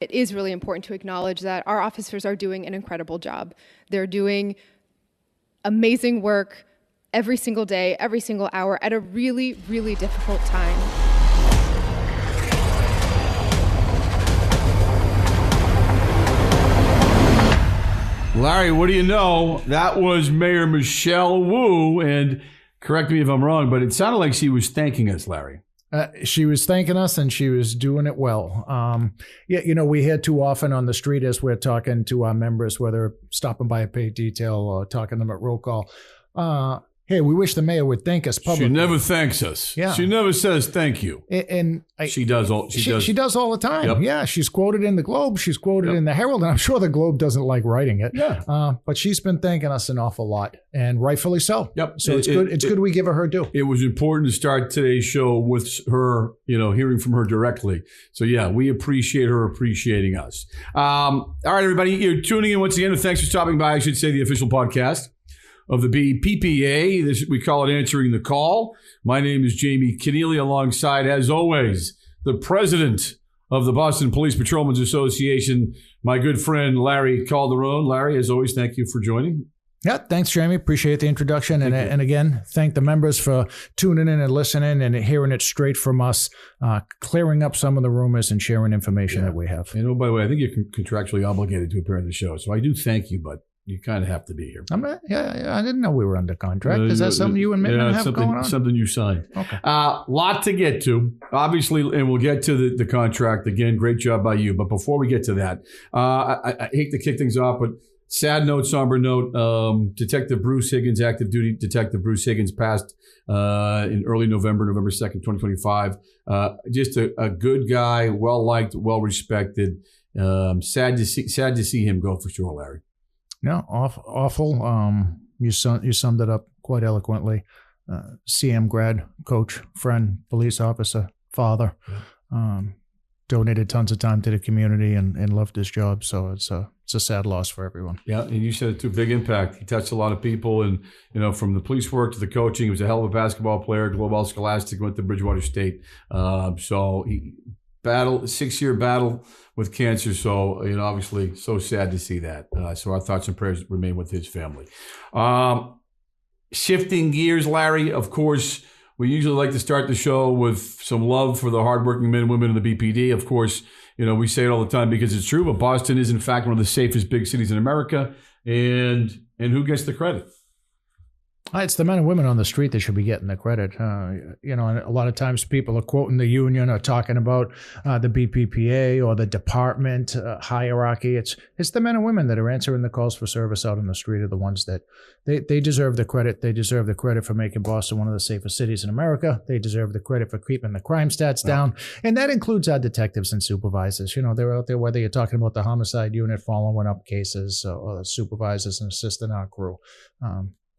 It is really important to acknowledge that our officers are doing an incredible job. They're doing amazing work every single day, every single hour at a really, really difficult time. Larry, what do you know? That was Mayor Michelle Wu, and correct me if I'm wrong, but it sounded like she was thanking us, Larry. She was thanking us, and she was doing it well. We hear too often on the street as we're talking to our members, whether stopping by a paid detail or talking to them at roll call. Hey, we wish the mayor would thank us publicly. She never thanks us. Yeah. She never says thank you. She does all the time. Yep. Yeah, she's quoted in the Globe. She's quoted in the Herald, and I'm sure the Globe doesn't like writing it. Yeah. But she's been thanking us an awful lot, and rightfully so. Yep. So it's good we give her due. It was important to start today's show with her, hearing from her directly. So, yeah, we appreciate her appreciating us. All right, everybody, you're tuning in once again. Thanks for stopping by, I should say, the official podcast of the BPPA. We call it Answering the Call. My name is Jamie Kenneally, alongside, as always, the president of the Boston Police Patrolmen's Association, my good friend Larry Calderone. Larry, as always, thank you for joining. Yeah, thanks, Jamie. Appreciate the introduction. And again, thank the members for tuning in and listening and hearing it straight from us, clearing up some of the rumors and sharing information that we have. By the way, I think you're contractually obligated to appear on the show, so I do thank you, but you kind of have to be here. I'm not. Yeah, I didn't know we were under contract. Is that something you and Mittman have going on? Something you signed. Okay. Lot to get to, obviously, and we'll get to the contract. Again, great job by you. But before we get to that, I hate to kick things off, but sad note, somber note, Detective Bruce Higgins, active duty Detective Bruce Higgins, passed in early November 2nd, 2025. Just a good guy, well-liked, well-respected. Sad to see him go for sure, Larry. No, awful. You summed it up quite eloquently. CM grad, coach, friend, police officer, father. Donated tons of time to the community and loved his job. So it's a sad loss for everyone. Yeah, and you said it too, big impact. He touched a lot of people, and from the police work to the coaching, he was a hell of a basketball player. Global Scholastic, went to Bridgewater State. So he 6-year battle with cancer. So, obviously so sad to see that. So our thoughts and prayers remain with his family. Shifting gears, Larry, of course, we usually like to start the show with some love for the hardworking men and women in the BPD. Of course, we say it all the time because it's true, but Boston is in fact one of the safest big cities in America. And who gets the credit? It's the men and women on the street that should be getting the credit. And a lot of times people are quoting the union or talking about the BPPA or the department hierarchy. It's the men and women that are answering the calls for service out on the street are the ones that they deserve the credit. They deserve the credit for making Boston one of the safest cities in America. They deserve the credit for keeping the crime stats down. And that includes our detectives and supervisors. They're out there, whether you're talking about the homicide unit following up cases or supervisors and assisting our crew.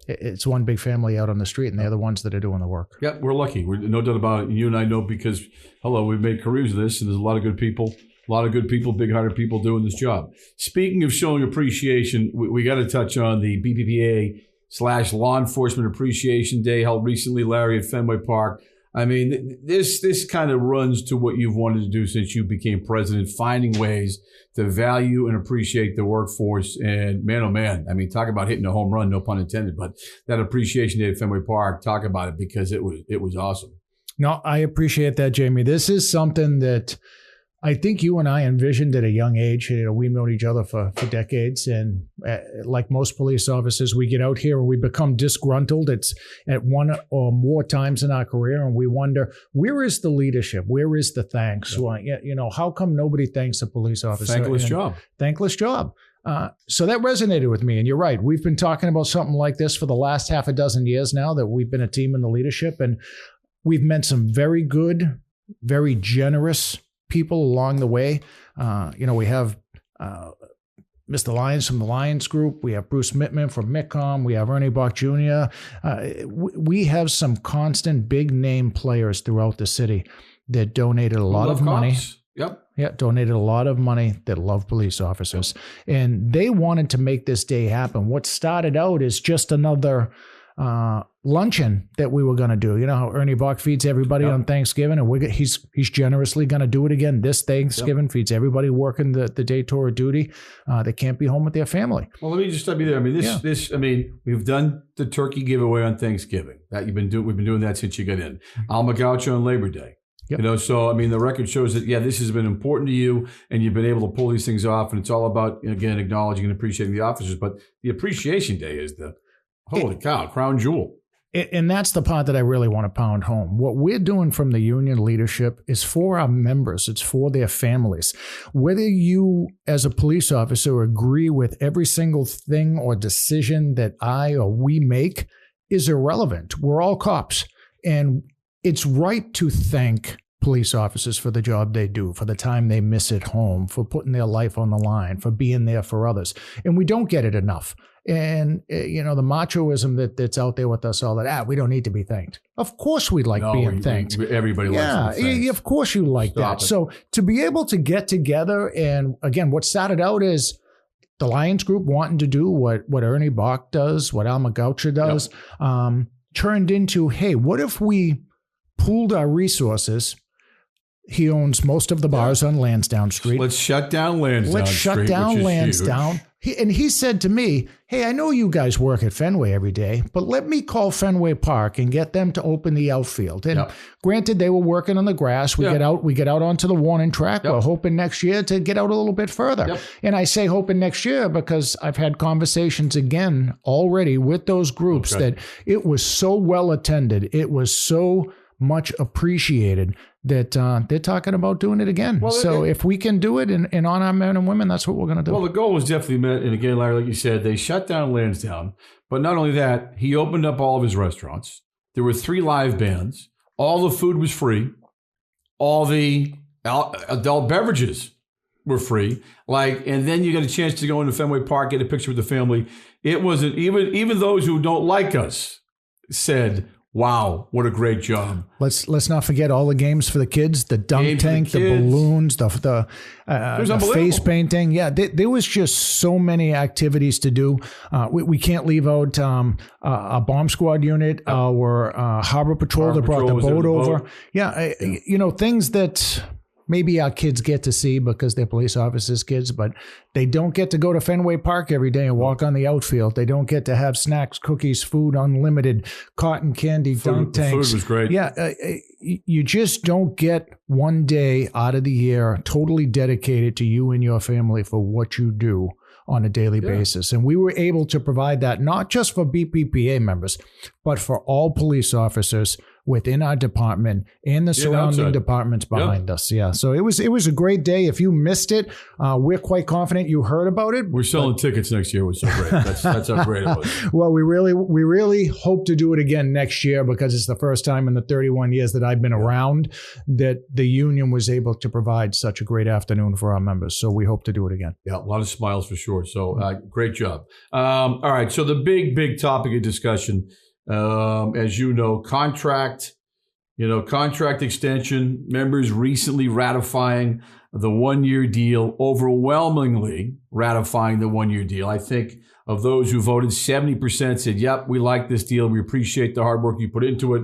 It's one big family out on the street, and they're the ones that are doing the work. Yeah, we're lucky. We're no doubt about it. You and I know because, we've made careers of this, and there's a lot of good people, big-hearted people doing this job. Speaking of showing appreciation, we got to touch on the BPPA/Law Enforcement Appreciation Day held recently, Larry, at Fenway Park. I mean, this kind of runs to what you've wanted to do since you became president, finding ways to value and appreciate the workforce. And man, oh man, I mean, talk about hitting a home run, no pun intended, but that appreciation day at Fenway Park, talk about it because it was awesome. No, I appreciate that, Jamie. This is something that I think you and I envisioned at a young age. We've known each other for decades. And like most police officers, we get out here and we become disgruntled. It's at one or more times in our career. And we wonder, where is the leadership? Where is the thanks? Yeah. Well, how come nobody thanks a police officer? Thankless job. Thankless job. So that resonated with me. And you're right. We've been talking about something like this for the last half a dozen years now that we've been a team in the leadership. And we've met some very good, very generous people along the way. We have Mr. Lyons from the Lyons Group. We have Bruce Mittman from MITCOM. We have Ernie Bach Jr. We have some constant big name players throughout the city that donated a lot of money. Yep. Yeah, donated a lot of money that love police officers. And they wanted to make this day happen. What started out as just another luncheon that we were going to do. You know how Ernie Bach feeds everybody on Thanksgiving, and he's generously going to do it again this Thanksgiving. Feeds everybody working the day tour of duty. They can't be home with their family. Well, let me just stop you there. I mean, we've done the turkey giveaway on Thanksgiving. We've been doing that since you got in. Alma Gaucho on Labor Day. Yep. You know, so I mean, the record shows that this has been important to you, and you've been able to pull these things off. And it's all about, again, acknowledging and appreciating the officers. But the Appreciation Day is the holy cow, crown jewel. And that's the part that I really want to pound home. What we're doing from the union leadership is for our members. It's for their families. Whether you, as a police officer, agree with every single thing or decision that I or we make is irrelevant. We're all cops, and it's right to thank police officers for the job they do, for the time they miss at home, for putting their life on the line, for being there for others. And we don't get it enough. And, you know, the machoism that's out there with us all that, we don't need to be thanked. Of course we like being thanked. Everybody likes to be thanked. Of course you like that. So to be able to get together, and again, what started out as the Lions Group wanting to do what Ernie Bach does, what Alma Gaucho does, turned into, hey, what if we pooled our resources? He owns most of the bars on Lansdowne Street. Let's shut down Lansdowne Street. Shut down Lansdowne. He said to me, hey, I know you guys work at Fenway every day, but let me call Fenway Park and get them to open the outfield. And granted, they were working on the grass. We get out onto the warning track. We're hoping next year to get out a little bit further. And I say hoping next year because I've had conversations again already with those groups that it was so well attended. It was so much appreciated that they're talking about doing it again. Well, so if we can do it and on our men and women, that's what we're going to do. Well, the goal was definitely met. And again, Larry, like you said, they shut down Lansdowne. But not only that, he opened up all of his restaurants. There were 3 live bands. All the food was free. All the adult beverages were free. And then you got a chance to go into Fenway Park, get a picture with the family. It wasn't even those who don't like us said, wow, what a great job. Let's not forget all the games for the kids, the dunk tank, the balloons, the face painting. Yeah, there was just so many activities to do. We can't leave out a bomb squad unit or Harbor Patrol that brought the boat over. Yeah, things that maybe our kids get to see because they're police officers' kids, but they don't get to go to Fenway Park every day and walk on the outfield. They don't get to have snacks, cookies, food, unlimited, cotton candy, dunk tanks. Food was great. Yeah, you just don't get one day out of the year totally dedicated to you and your family for what you do on a daily basis. And we were able to provide that not just for BPPA members, but for all police officers within our department and the surrounding departments behind us. Yeah. So it was a great day. If you missed it, we're quite confident you heard about it. We're selling tickets next year, which is so great. That's how great it was. Well, we really hope to do it again next year because it's the first time in the 31 years that I've been around that the union was able to provide such a great afternoon for our members. So we hope to do it again. Yeah, a lot of smiles for sure. So great job. All right. So the big topic of discussion, as you know, contract extension, members recently ratifying the 1-year deal, overwhelmingly ratifying the 1-year deal. I think of those who voted, 70% said, yep, we like this deal. We appreciate the hard work you put into it.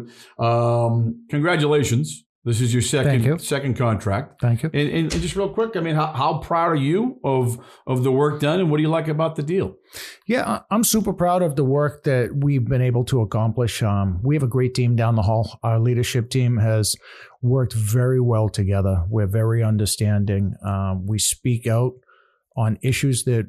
Congratulations. This is your second contract. Thank you. And just real quick, I mean, how proud are you of the work done, and what do you like about the deal? Yeah, I'm super proud of the work that we've been able to accomplish. We have a great team down the hall. Our leadership team has worked very well together. We're very understanding. We speak out on issues that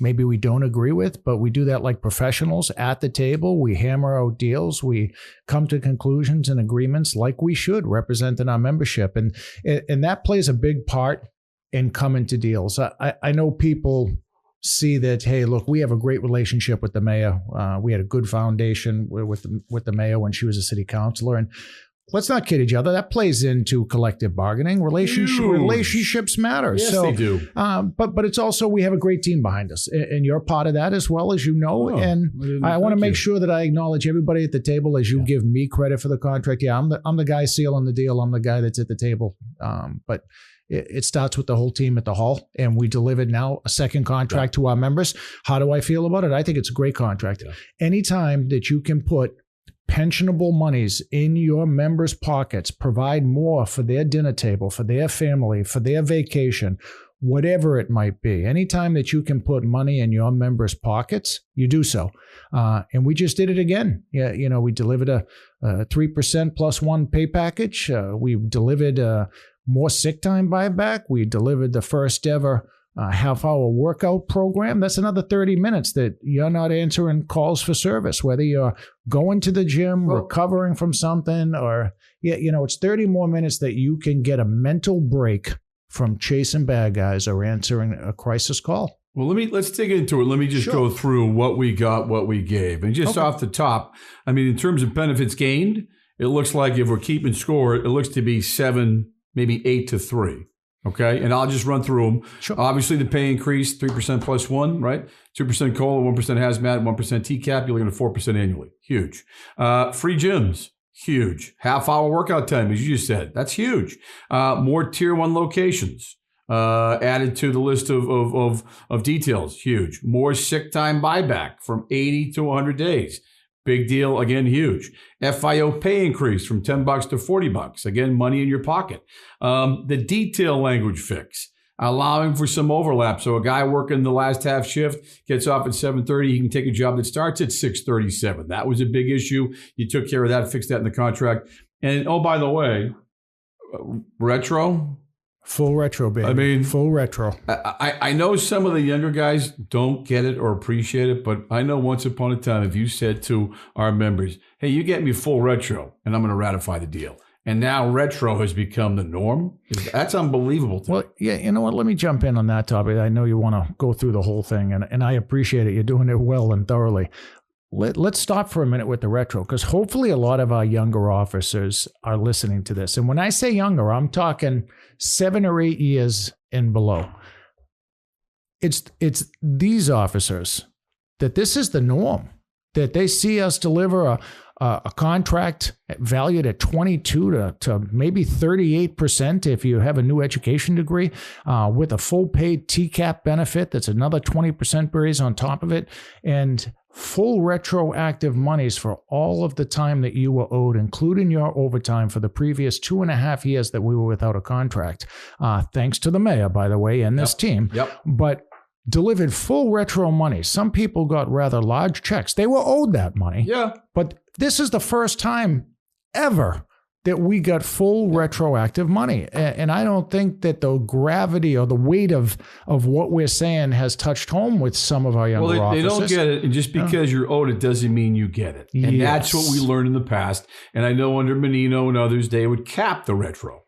maybe we don't agree with, but we do that like professionals at the table. We hammer out deals. We come to conclusions and agreements like we should, representing our membership. And that plays a big part in coming to deals. I know people see that, hey, look, we have a great relationship with the mayor. We had a good foundation with the mayor when she was a city councilor. And let's not kid each other. That plays into collective bargaining. Relationships matter. Yes, they do. But it's also, we have a great team behind us, and you're part of that as well, as you know. And I want to make sure that I acknowledge everybody at the table as you give me credit for the contract. Yeah, I'm the guy sealing the deal. I'm the guy that's at the table. But it starts with the whole team at the Hall, and we delivered now a second contract to our members. How do I feel about it? I think it's a great contract. Yeah. Anytime that you can put pensionable monies in your members' pockets, provide more for their dinner table, for their family, for their vacation, whatever it might be. Anytime that you can put money in your members' pockets, you do so. And we just did it again. Yeah, we delivered a 3% plus one pay package. We delivered more sick time buyback. We delivered the first ever half-hour workout program. That's another 30 minutes that you're not answering calls for service, whether you're going to the gym, recovering from something, or, it's 30 more minutes that you can get a mental break from chasing bad guys or answering a crisis call. Well, let's dig into it. Let me just go through what we got, what we gave. And just off the top, I mean, in terms of benefits gained, it looks like if we're keeping score, it looks to be 7, maybe 8-3. Okay, and I'll just run through them. Sure. Obviously, the pay increase, 3% plus 1, right? 2% COLA, 1% hazmat, 1% TCAP. You're looking at 4% annually. Huge. Free gyms. Huge. Half-hour workout time, as you just said. That's huge. More Tier 1 locations added to the list of details. Huge. More sick time buyback from 80 to 100 days. Big deal. Again, huge. FIO pay increase from $10 to $40. Again, money in your pocket. The detail language fix, allowing for some overlap. So a guy working the last half shift gets off at 7:30. He can take a job that starts at 6:37. That was a big issue. You took care of that, fixed that in the contract. And oh, by the way, retro. Full retro, baby. I mean, full retro. I know some of the younger guys don't get it or appreciate it, but I know once upon a time, if you said to our members, hey, you get me full retro, and I'm going to ratify the deal. And now retro has become the norm. That's unbelievable to me. Well, yeah, you know what? Let me jump in on that topic. I know you want to go through the whole thing, and I appreciate it. You're doing it well and thoroughly. Let's stop for a minute with the retro, because hopefully a lot of our younger officers are listening to this. And when I say younger, I'm talking 7 or 8 years and below. It's these officers that this is the norm, that they see us deliver a contract valued at 22 to maybe 38% if you have a new education degree, with a full paid TCAP benefit. That's another 20% raise on top of it. And full retroactive monies for all of the time that you were owed, including your overtime for the previous 2.5 years that we were without a contract. Thanks to the mayor, by the way, and this team. Yep. But delivered full retro money. Some people got rather large checks. They were owed that money. Yeah. But this is the first time ever that we got full retroactive money. And I don't think that the gravity or the weight of what we're saying has touched home with some of our younger officers. They don't get it. And just because you're owed it doesn't mean you get it. And that's what we learned in the past. And I know under Menino and others, they would cap the retro.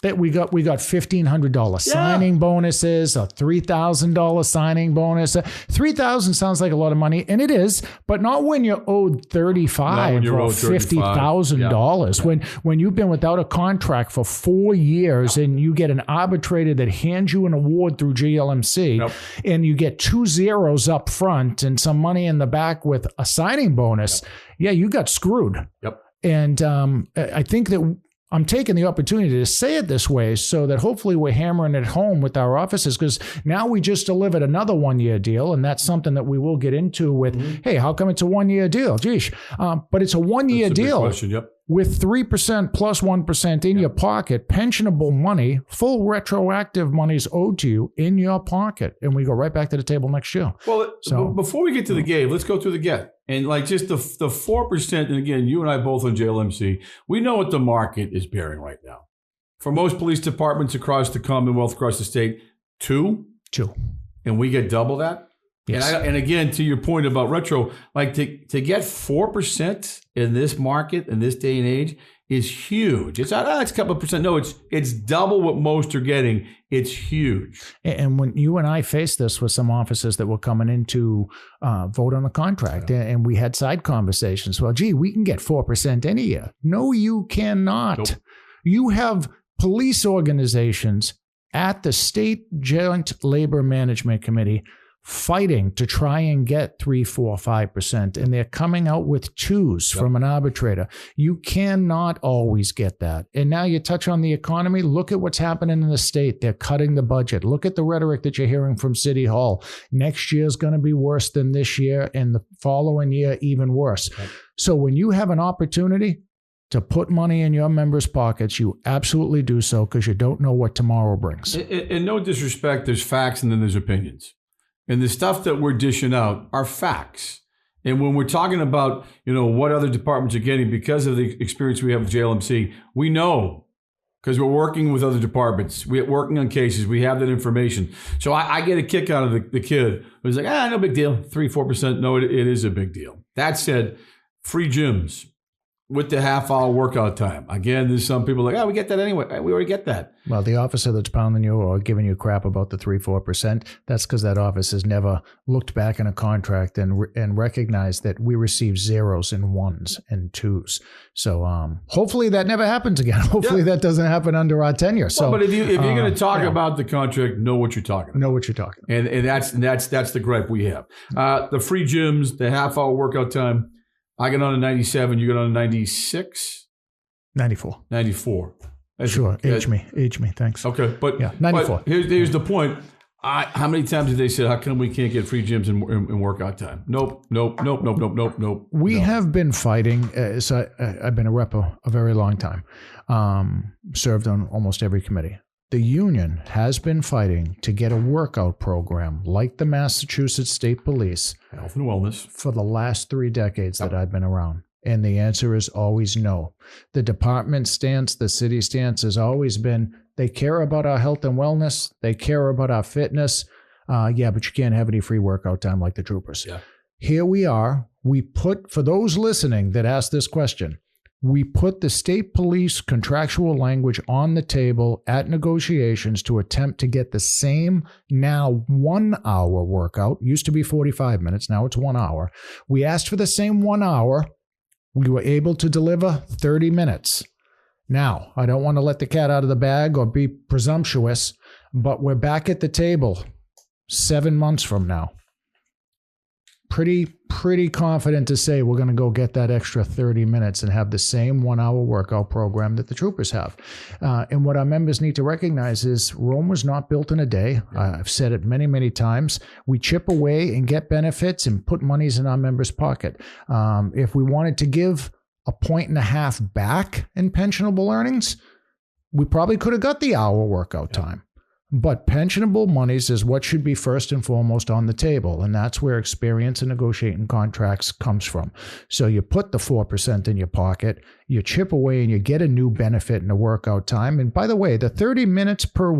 That we got $1,500 signing bonuses, a $3,000 signing bonus. $3,000 sounds like a lot of money, and it is, but not when you're owed $35,000 or $50,000. When you've been without a contract for 4 years and you get an arbitrator that hands you an award through GLMC, and you get 2 zeros up front and some money in the back with a signing bonus, you got screwed. And I think that I'm taking the opportunity to say it this way so that hopefully we're hammering it home with our officers, because now we just delivered another 1-year deal, and that's something that we will get into with, hey, how come it's a 1-year deal? Geesh. But it's a 1-year deal with 3% plus 1% in your pocket, pensionable money, full retroactive monies owed to you in your pocket. And we go right back to the table next year. Well, so before we get to the gave, let's go through the get. And like just the 4%, and again, you and I both on JLMC, we know what the market is bearing right now. For most police departments across the Commonwealth, across the state, 2. And we get double that? Yes. And again, to your point about retro, like to get 4% in this market, in this day and age, is huge. It's not, it's a couple of percent. No, it's double what most are getting. It's huge. And when you and I faced this with some officers that were coming in to vote on the contract, and we had side conversations. Well, gee, we can get 4% any year. No, you cannot. Nope. You have police organizations at the State Joint Labor Management Committee fighting to try and get 3, 4, 5%, and they're coming out with 2s from an arbitrator. You cannot always get that. And now you touch on the economy. Look at what's happening in the state. They're cutting the budget. Look at the rhetoric that you're hearing from City Hall. Next year is going to be worse than this year, and the following year even worse. Right. So when you have an opportunity to put money in your members' pockets, you absolutely do so, because you don't know what tomorrow brings. And no disrespect, there's facts and then there's opinions. And the stuff that we're dishing out are facts. And when we're talking about, what other departments are getting because of the experience we have with JLMC, we know, because we're working with other departments. We're working on cases. We have that information. So I get a kick out of the kid who's like, no big deal, 3, 4%. No, it is a big deal. That said, free gyms with the half-hour workout time. Again, there's some people like, we get that anyway. We already get that. Well, the officer that's pounding you or giving you crap about the 3, 4%, that's because that office has never looked back in a contract and recognized that we receive 0s and 1s and 2s. So hopefully that never happens again. Hopefully that doesn't happen under our tenure. So, but if you're going to talk about the contract, know what you're talking about. Know what you're talking about. And that's the gripe we have. The free gyms, the half-hour workout time. I got on a 97. You got on a 96? 94. 94. Sure. Age me. Thanks. Okay. But, 94. But here's the point. How many times did they say, how come we can't get free gyms and workout time? Nope. We have been fighting. So I've been a rep a very long time. Served on almost every committee. The union has been fighting to get a workout program like the Massachusetts State Police, health and wellness, for the last 3 decades that I've been around. And the answer is always no. The department stance, the city stance has always been, they care about our health and wellness. They care about our fitness. But you can't have any free workout time like the troopers. Yeah. Here we are. We put, for those listening that asked this question, we put the state police contractual language on the table at negotiations to attempt to get the same now 1-hour workout. Used to be 45 minutes. Now it's 1 hour. We asked for the same 1 hour. We were able to deliver 30 minutes. Now, I don't want to let the cat out of the bag or be presumptuous, but we're back at the table 7 months from now. Pretty confident to say we're going to go get that extra 30 minutes and have the same 1-hour workout program that the troopers have. And what our members need to recognize is Rome was not built in a day. Yeah. I've said it many, many times. We chip away and get benefits and put monies in our members' pocket. If we wanted to give 1.5 points back in pensionable earnings, we probably could have got the hour workout time. But pensionable monies is what should be first and foremost on the table, and that's where experience in negotiating contracts comes from. So you put the 4% in your pocket, you chip away, and you get a new benefit in the workout time. And by the way, the 30 minutes per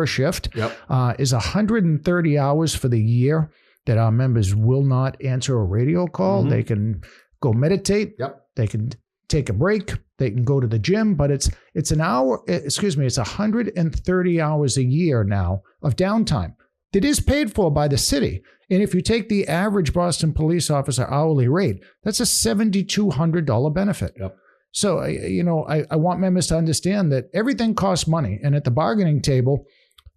shift is 130 hours for the year that our members will not answer a radio call. Mm-hmm. They can go meditate. Yep. They can take a break. They can go to the gym, but it's 130 hours a year now of downtime that is paid for by the city. And if you take the average Boston police officer hourly rate, that's a $7,200 benefit. Yep. So, I want members to understand that everything costs money. And at the bargaining table,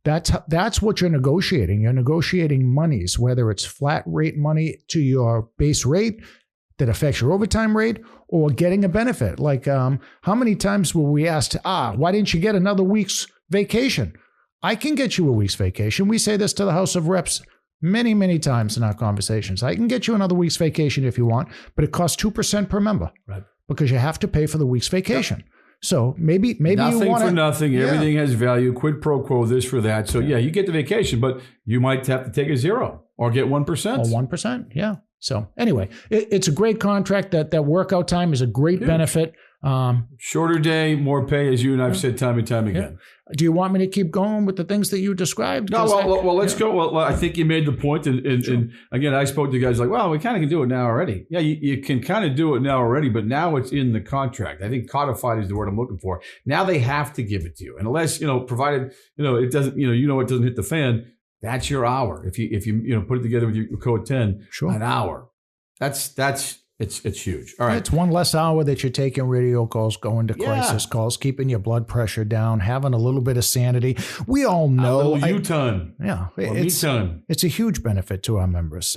that's what you're negotiating. You're negotiating monies, whether it's flat rate money to your base rate that affects your overtime rate, or getting a benefit. Like, how many times were we asked, why didn't you get another week's vacation? I can get you a week's vacation. We say this to the House of Reps many, many times in our conversations. I can get you another week's vacation if you want, but it costs 2% per member, right? Because you have to pay for the week's vacation. Yep. So maybe nothing you want for nothing. Yeah. Everything has value. Quid pro quo, this for that. So you get the vacation, but you might have to take a 0 or get 1%. Or 1%, yeah. So anyway, it's a great contract. That workout time is a great benefit. Shorter day, more pay, as you and I've said time and time again. Yeah. Do you want me to keep going with the things that you described? No, well, let's go. Well, I think you made the point. And again, I spoke to guys like, well, we kind of can do it now already. Yeah, you can kind of do it now already, but now it's in the contract. I think codified is the word I'm looking for. Now they have to give it to you. And unless, provided, it doesn't, it doesn't hit the fan, that's your hour. If you put it together with your code 10, an hour. That's It's huge. All right. It's one less hour that you're taking radio calls, going to crisis calls, keeping your blood pressure down, having a little bit of sanity. We all know. A little U-turn. Yeah. Me-turn. It's a huge benefit to our members.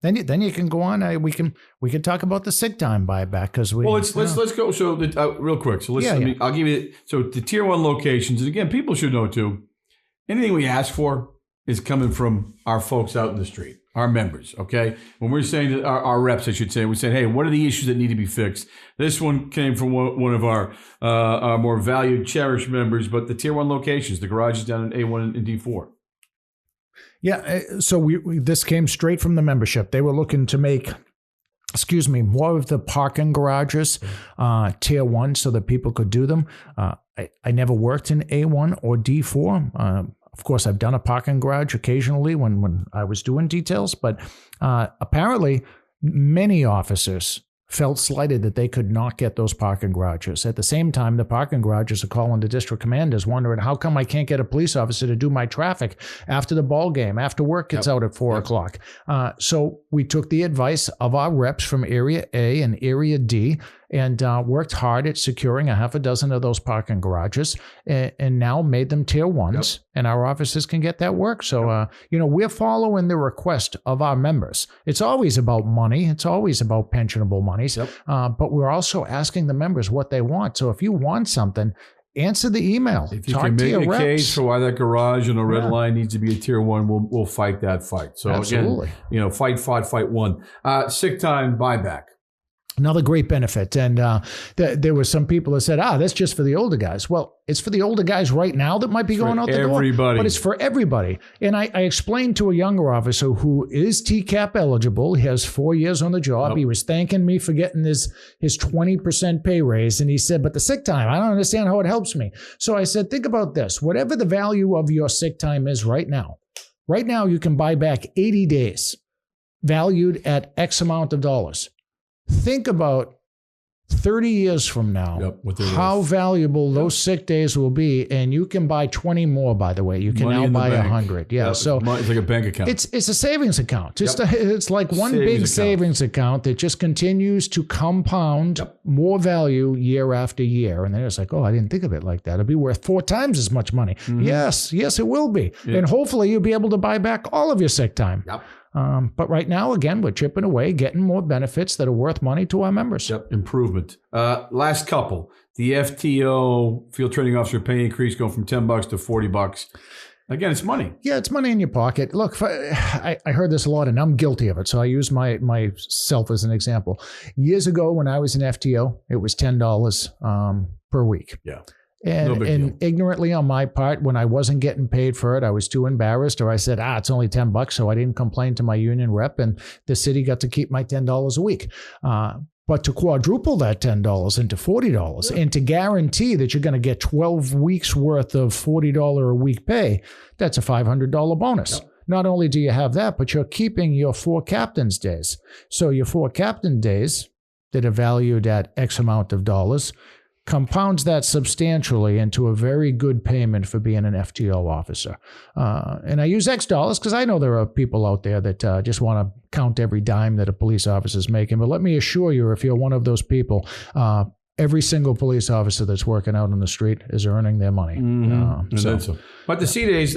Then you can go on. We can talk about the sick time buyback because we. Well, let's go. So real quick. So I'll give you. So the tier 1 locations, and again, people should know too. Anything we ask for is coming from our folks out in the street, our members. Okay, when we're saying that our reps, I should say, we said, hey, what are the issues that need to be fixed? This one came from one of our more valued, cherished members, but the tier 1 locations, the garages down in A1 and D4. Yeah, so this came straight from the membership. They were looking to make, more of the parking garages tier 1 so that people could do them. I never worked in A1 or D4. Of course, I've done a parking garage occasionally when I was doing details, but apparently many officers felt slighted that they could not get those parking garages. At the same time, the parking garages are calling the district commanders, wondering how come I can't get a police officer to do my traffic after the ball game, after work gets out at 4 o'clock. So we took the advice of our reps from Area A and Area D and worked hard at securing a half a dozen of those parking garages and now made them tier 1s, and our officers can get that work. So, we're following the request of our members. It's always about money. It's always about pensionable monies, but we're also asking the members what they want. So if you want something, answer the email. If you can make a case for why that garage and a red line needs to be a tier 1, we'll fight that fight. So absolutely. Again, fight won. Sick time buyback. Another great benefit. And there were some people that said, that's just for the older guys. Well, it's for the older guys right now that might be going out the door. But it's for everybody. And I explained to a younger officer who is TCAP eligible. He has 4 years on the job. He was thanking me for getting his 20% pay raise. And he said, but the sick time, I don't understand how it helps me. So I said, think about this. Whatever the value of your sick time is right now you can buy back 80 days valued at X amount of dollars. Think about 30 years from now, how valuable those sick days will be. And you can buy 20 more, by the way. You can now buy 100. Yeah. So it's like a bank account. It's a savings account. It's like one big savings account that just continues to compound more value year after year. And they're just like, I didn't think of it like that. It'll be worth 4 times as much money. Mm-hmm. Yes, it will be. Yep. And hopefully you'll be able to buy back all of your sick time. Yep. But right now, again, we're chipping away, getting more benefits that are worth money to our members. Improvement. Last couple. The FTO, Field Training Officer pay increase going from $10 to $40. Again, it's money. Yeah, it's money in your pocket. Look, I heard this a lot, and I'm guilty of it, so I use myself as an example. Years ago, when I was in FTO, it was $10 per week. Yeah. And ignorantly on my part, when I wasn't getting paid for it, I was too embarrassed, or I said, it's only $10, so I didn't complain to my union rep, and the city got to keep my $10 a week. But to quadruple that $10 into $40 and to guarantee that you're going to get 12 weeks worth of $40 a week pay, that's a $500 bonus. Yep. Not only do you have that, but you're keeping your 4 captain's days. So your 4 captain days that are valued at X amount of dollars compounds that substantially into a very good payment for being an FTO officer. And I use X dollars because I know there are people out there that just want to count every dime that a police officer is making. But let me assure you, if you're one of those people, every single police officer that's working out on the street is earning their money. Mm-hmm. But the C days,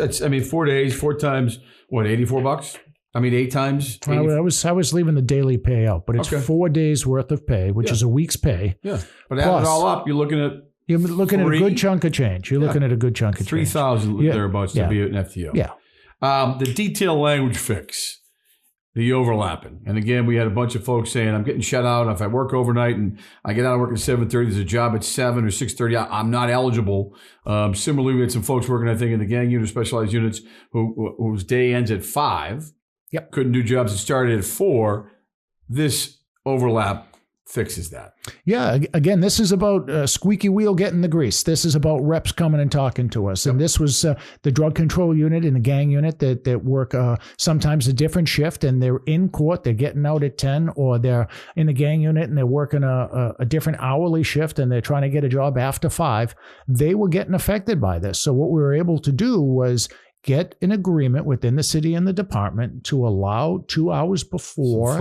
4 days, 4 times, $84? 8 times? I was leaving the daily pay out, but it's 4 days worth of pay, which is a week's pay. Yeah. But add it all up, you're looking at a good chunk of change. You're looking at a good chunk of change. 3,000 thereabouts to be an FTO. Yeah. The detail language fix, the overlapping. And again, we had a bunch of folks saying, I'm getting shut out. If I work overnight and I get out of work at 7:30, there's a job at 7 or 6:30, I'm not eligible. Similarly, we had some folks working, I think, in the gang unit, specialized units, whose day ends at 5. Yep. Couldn't do jobs that started at 4. This overlap fixes that. Yeah. Again, this is about squeaky wheel getting the grease. This is about reps coming and talking to us. Yep. And this was the drug control unit and the gang unit that work sometimes a different shift, and they're in court. They're getting out at 10, or they're in the gang unit and they're working a different hourly shift and they're trying to get a job after 5. They were getting affected by this. So what we were able to do was get an agreement within the city and the department to allow 2 hours before.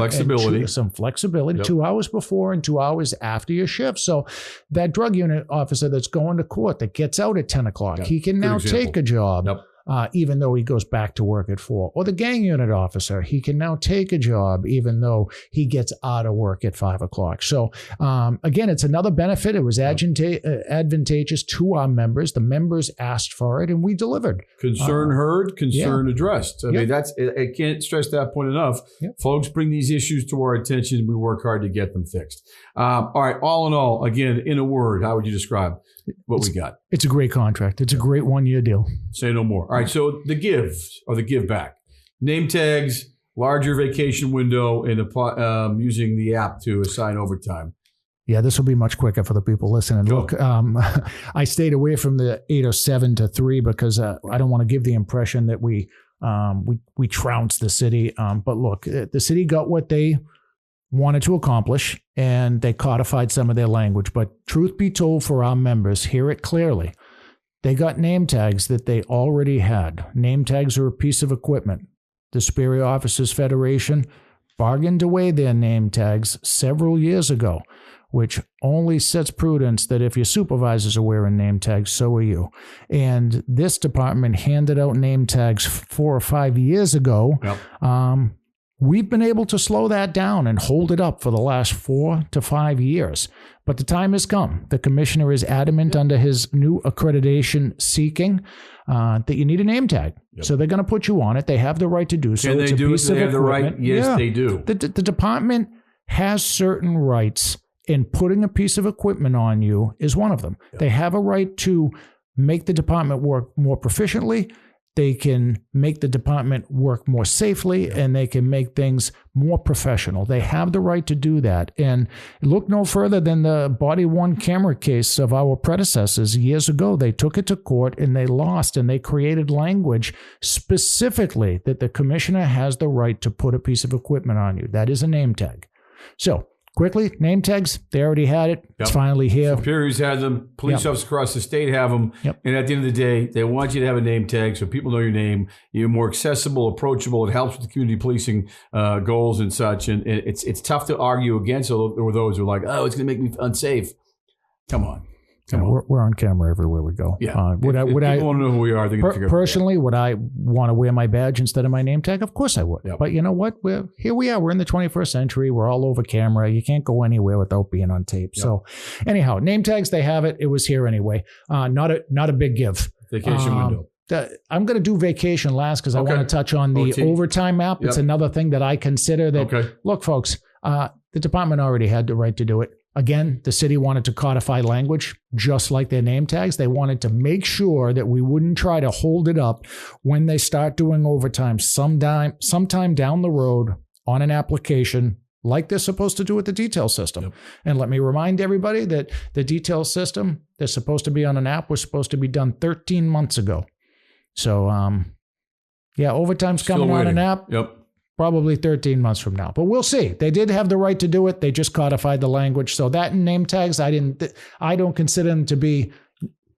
Some flexibility, 2 hours before and 2 hours after your shift. So that drug unit officer that's going to court that gets out at 10 o'clock, he can now take a job. Even though he goes back to work at 4. Or the gang unit officer, he can now take a job even though he gets out of work at 5 o'clock. So again, it's another benefit. It was advantageous to our members. The members asked for it and we delivered. Concern heard, concern addressed. I mean, I can't stress that point enough. Folks, bring these issues to our attention. We work hard to get them fixed. All right, all in all, again, in a word, how would you describe what we got? It's a great contract. It's a great 1-year deal. Say no more. All right, so the give or the give back. Name tags, larger vacation window, and using the app to assign overtime. Yeah, this will be much quicker for the people listening. Look, I stayed away from the 807 to 3 because I don't want to give the impression that we trounced the city. But look, the city got what they wanted to accomplish, and they codified some of their language. But truth be told, for our members, hear it clearly. They got name tags that they already had. Name tags are a piece of equipment. The Superior Officers Federation bargained away their name tags several years ago, which only sets prudence that if your supervisors are wearing name tags, so are you. And this department handed out name tags 4 or 5 years ago. We've been able to slow that down and hold it up for the last 4 to 5 years. But the time has come. The commissioner is adamant under his new accreditation seeking that you need a name tag. So they're going to put you on it. They have the right to do so. Can it's they do it? Do they have the right? Yes, they do. The department has certain rights, and putting a piece of equipment on you is one of them. They have a right to make the department work more proficiently. They can make the department work more safely, and they can make things more professional. They have the right to do that. And look no further than the body worn camera case of our predecessors years ago. They took it to court and they lost, and they created language specifically that the commissioner has the right to put a piece of equipment on you. That is a name tag. So quickly, name tags, they already had it. It's finally here. Superiors had them. Police officers across the state have them. And at the end of the day, they want you to have a name tag so people know your name. You're more accessible, approachable. It helps with the community policing goals and such. And it's tough to argue against or those who are like, oh, it's going to make me unsafe. Come on. We're on camera everywhere we go. Would I want to know who we are, they're going to figure personally, would I want to wear my badge instead of my name tag? Of course I would. But you know what? Here we are. We're in the 21st century. We're all over camera. You can't go anywhere without being on tape. So anyhow, name tags, they have it. It was here anyway. Not a big give. Vacation window. I'm going to do vacation last because I want to touch on the overtime app. It's another thing that I consider that, look, folks, the department already had the right to do it. Again, the city wanted to codify language just like their name tags. They wanted to make sure that we wouldn't try to hold it up when they start doing overtime sometime down the road on an application like they're supposed to do with the detail system. And let me remind everybody that the detail system that's supposed to be on an app was supposed to be done 13 months ago. So, overtime's coming on an app. Probably 13 months from now, but we'll see. They did have the right to do it. They just codified the language. So that and name tags, I don't consider them to be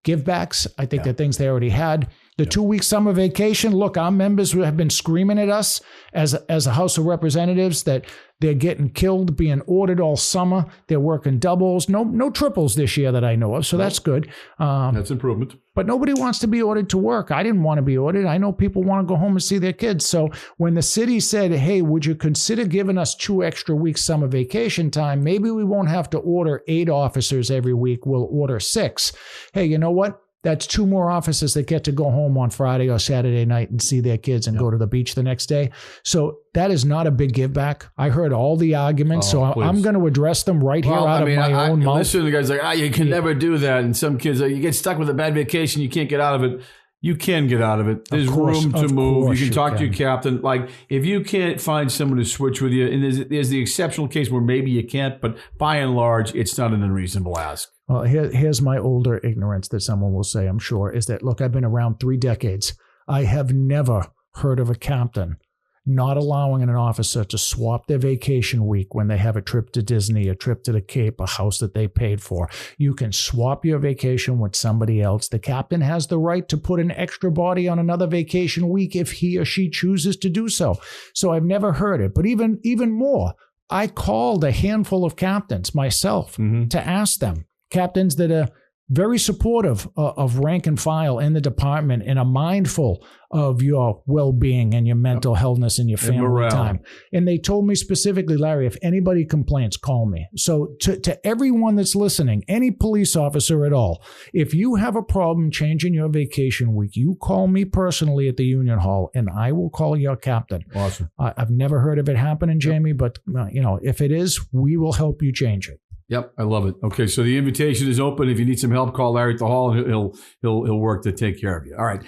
givebacks. I think they're things they already had. The 2-week summer vacation. Look, our members have been screaming at us as a House of Representatives that they're getting killed, being ordered all summer. They're working doubles, no triples this year that I know of. So that's good. That's improvement. But nobody wants to be ordered to work. I didn't want to be ordered. I know people want to go home and see their kids. So when the city said, hey, would you consider giving us 2 extra weeks summer vacation time? Maybe we won't have to order 8 officers every week. We'll order 6. Hey, you know what? That's 2 more officers that get to go home on Friday or Saturday night and see their kids and go to the beach the next day. So that is not a big give back. I heard all the arguments, I'm going to address them right here out of my own mouth. Listen to the guys like, you can never do that. And some kids, you get stuck with a bad vacation, you can't get out of it. You can get out of it. There's room to move. You can talk to your captain. Like, if you can't find someone to switch with you, and there's the exceptional case where maybe you can't, but by and large, it's not an unreasonable ask. Well, here's my older ignorance that someone will say, I'm sure, is that, look, I've been around 3 decades. I have never heard of a captain not allowing an officer to swap their vacation week when they have a trip to Disney, a trip to the Cape, a house that they paid for. You can swap your vacation with somebody else. The captain has the right to put an extra body on another vacation week if he or she chooses to do so. So I've never heard it. But even more, I called a handful of captains myself to ask them, captains that are very supportive of rank and file in the department and are mindful of your well-being and your mental healthness and your family time. And they told me specifically, Larry, if anybody complains, call me. So to everyone that's listening, any police officer at all, if you have a problem changing your vacation week, you call me personally at the Union Hall and I will call your captain. Awesome. I've never heard of it happening, Jamie, but if it is, we will help you change it. Yep, I love it. Okay, so the invitation is open. If you need some help, call Larry at the hall, and he'll work to take care of you. All right.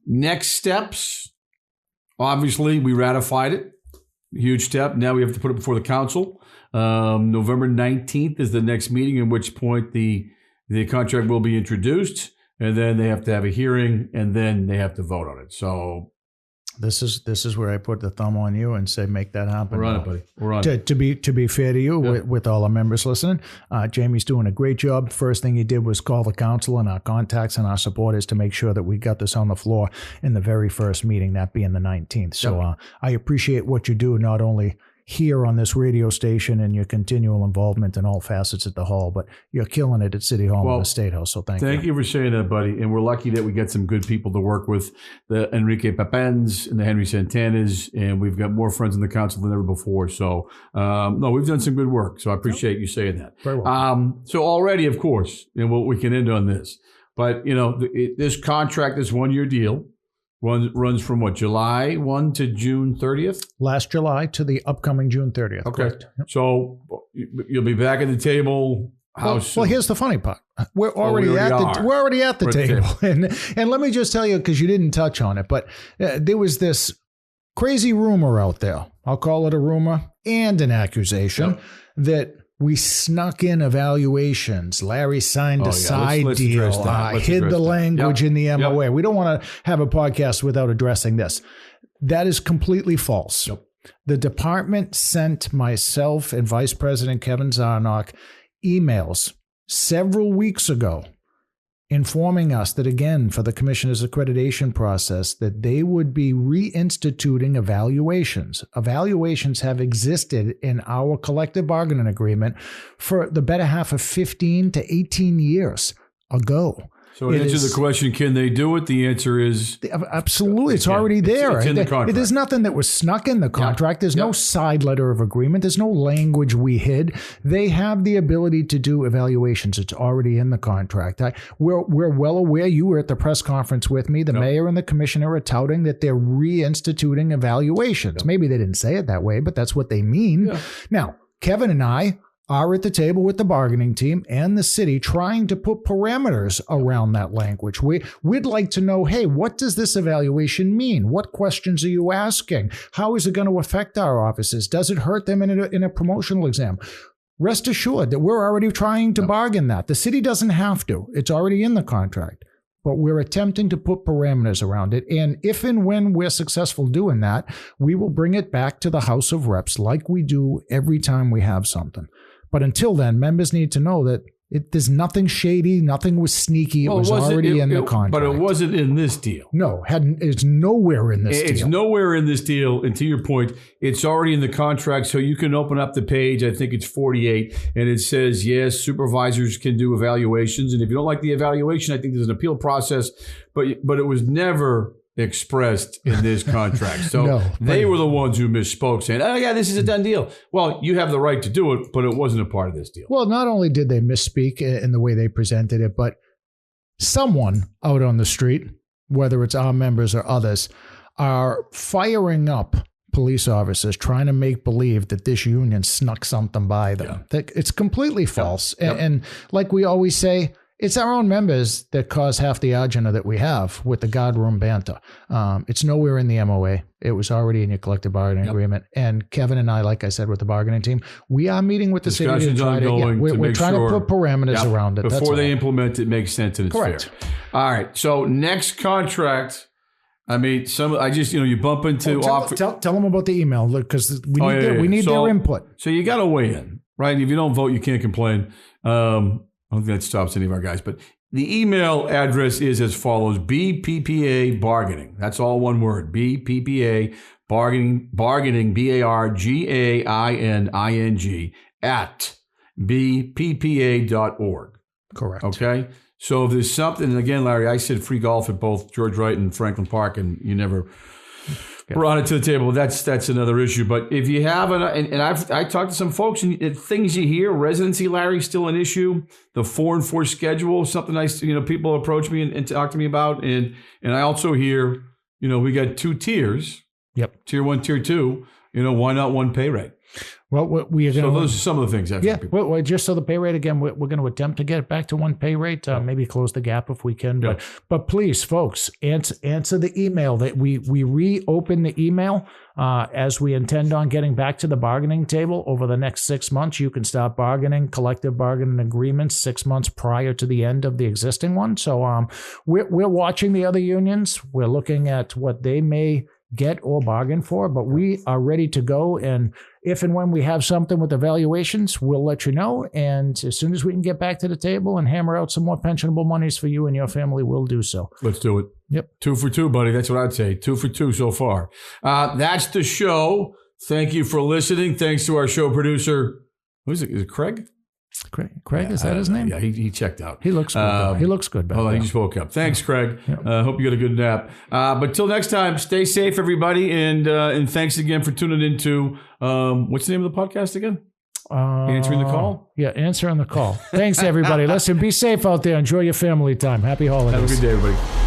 Next steps. Obviously, we ratified it. Huge step. Now we have to put it before the council. November 19th is the next meeting, at which point the contract will be introduced, and then they have to have a hearing, and then they have to vote on it. So this is where I put the thumb on you and say, make that happen. We're on it, buddy. We're on it. To be fair to you, with all our members listening, Jamie's doing a great job. First thing he did was call the council and our contacts and our supporters to make sure that we got this on the floor in the very first meeting, that being the 19th. So I appreciate what you do, not only here on this radio station and your continual involvement in all facets at the hall, but you're killing it at City Hall and the State House. So thank you. Thank you for saying that, buddy. And we're lucky that we get some good people to work with, the Enrique Papens and the Henry Santanas, and we've got more friends in the council than ever before. So, no, we've done some good work. So I appreciate you saying that. Very well. So already, of course, and we can end on this, but this contract, this 1-year deal, runs from what, July 1 to June 30th? Last July to the upcoming June 30th. Okay. Correct. So you'll be back at the table. Well, here's the funny part. We're already at the table. And let me just tell you, because you didn't touch on it, but there was this crazy rumor out there. I'll call it a rumor and an accusation that we snuck in evaluations. Larry signed a side deal. Hid the language in the MOA. We don't want to have a podcast without addressing this. That is completely false. The department sent myself and Vice President Kevin Zarnock emails several weeks ago informing us that, again, for the commissioner's accreditation process, that they would be reinstituting evaluations. Evaluations have existed in our collective bargaining agreement for the better half of 15 to 18 years ago. So to answer the question, can they do it? The answer is absolutely. It's already there. It's in the contract. There's nothing that was snuck in the contract. There's no side letter of agreement. There's no language we hid. They have the ability to do evaluations. It's already in the contract. We're well aware. You were at the press conference with me. The mayor and the commissioner are touting that they're reinstituting evaluations. Maybe they didn't say it that way, but that's what they mean. Now, Kevin and I are at the table with the bargaining team and the city trying to put parameters around that language. We'd like to know, hey, what does this evaluation mean? What questions are you asking? How is it going to affect our offices? Does it hurt them in a promotional exam? Rest assured that we're already trying to bargain that. The city doesn't have to. It's already in the contract. But we're attempting to put parameters around it. And if and when we're successful doing that, we will bring it back to the House of Reps like we do every time we have something. But until then, members need to know that there's nothing shady, nothing was sneaky. It was already in the contract. But it wasn't in this deal. No, it's nowhere in this deal. It's nowhere in this deal. And to your point, it's already in the contract. So you can open up the page. I think it's 48. And it says, yes, supervisors can do evaluations. And if you don't like the evaluation, I think there's an appeal process. But it was never expressed in this contract. So they were the ones who misspoke, saying, oh, yeah, this is a done deal. Well, you have the right to do it, but it wasn't a part of this deal. Well, not only did they misspeak in the way they presented it, but someone out on the street, whether it's our members or others, are firing up police officers trying to make believe that this union snuck something by them. It's completely false. And like we always say, it's our own members that cause half the agenda that we have with the guardroom banter. It's nowhere in the MOA. It was already in your collective bargaining agreement. And Kevin and I, like I said, with the bargaining team, we are meeting with the city to try to, we're trying to put parameters around it. Before they implement it, makes sense and it's fair. All right. So next contract I mean, you bump into tell them about the email because we need their input. So you got to weigh in, right? If you don't vote, you can't complain. I don't think that stops any of our guys, but the email address is as follows: BPPA Bargaining. That's all one word. BPPA Bargaining, BARGAINING at BPPA.org. Correct. Okay. So if there's something, and again, Larry, I said free golf at both George Wright and Franklin Park, and you never brought it to the table. That's another issue. But if you have I talked to some folks, and things you hear, residency, Larry, still an issue. The 4 and 4 schedule, something people approach me and talk to me about, and I also hear, we got 2 tiers. Yep. Tier 1, tier 2. Why not one pay rate? Well, we are going to. So those are some of the things. Well, just so the pay rate again, we're going to attempt to get it back to one pay rate. Maybe close the gap if we can. Yeah. But please, folks, answer the email. That we reopen the email as we intend on getting back to the bargaining table over the next 6 months. You can start bargaining, collective bargaining agreements 6 months prior to the end of the existing one. So we're watching the other unions. We're looking at what they may get or bargain for, but we are ready to go. And if and when we have something with evaluations, we'll let you know. And as soon as we can get back to the table and hammer out some more pensionable monies for you and your family, we'll do so. Let's do it. Yep. 2 for 2, buddy. That's what I'd say. 2 for 2 so far. That's the show. Thank you for listening. Thanks to our show producer. Who is it? Is it Craig? Craig, is that his name? Yeah, he checked out. He looks good. He looks good. He just woke up. Thanks, Craig. Hope you got a good nap. But till next time, stay safe, everybody, and thanks again for tuning into what's the name of the podcast again? Answering the Call. Yeah, answering the call. Thanks, everybody. Listen, be safe out there. Enjoy your family time. Happy holidays. Have a good day, everybody.